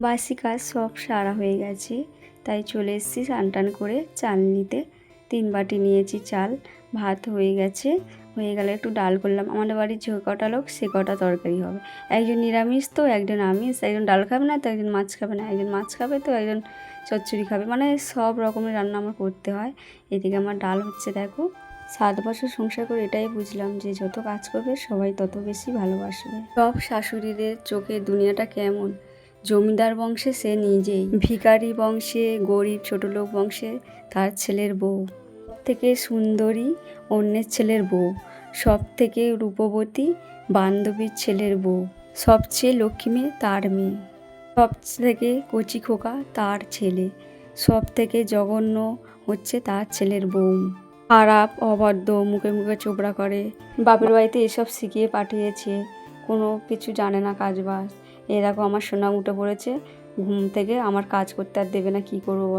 বাসি কাজ সব সারা হয়ে গেছে, তাই চলে এসেছি স্নান টান করে চাল নিতে। 3 বাটি নিয়েছি চাল। ভাত হয়ে গেছে, হয়ে গেলে একটু ডাল করলাম। আমাদের বাড়ির যে কটা লোক সে কটা তরকারি হবে। একজন নিরামিষ তো, একজন আমিষ, একজন ডাল খাবে না তো, একজন মাছ খাবে না, একজন মাছ খাবে তো, একজন চচ্চড়ি খাবে, মানে সব রকমের রান্না আমার করতে হয়। এদিকে আমার ডাল হচ্ছে, দেখো 7 বছর সংসার করে এটাই বুঝলাম যে যত কাজ করবে সবাই তত বেশি ভালোবাসবে। সব শাশুড়িদের চোখে দুনিয়াটা কেমন, জমিদার বংশে সে নিজেই, ভিখারি বংশে, গরিব ছোটলোক বংশে তার ছেলের বউ, সব থেকে সুন্দরী অন্যের ছেলের বউ, সব থেকে রূপবতী বান্ধবীর ছেলের বউ, সবচেয়ে লক্ষ্মী মেয়ে তার মেয়ে, সব থেকে কচি খোকা তার ছেলে, সব থেকে জঘন্য হচ্ছে তার ছেলের বউ। খারাপ, অবাধ্য, মুখে মুখে চোপড়া করে, বাপের বাড়িতে এসব শিখিয়ে পাঠিয়েছে, কোনো কিছু জানে না কাজ বাজ। এরকম আমার সোনা উঠে পড়েছে ঘুম থেকে, আমার কাজ করতে আর দেবে না, কী করবো বলো।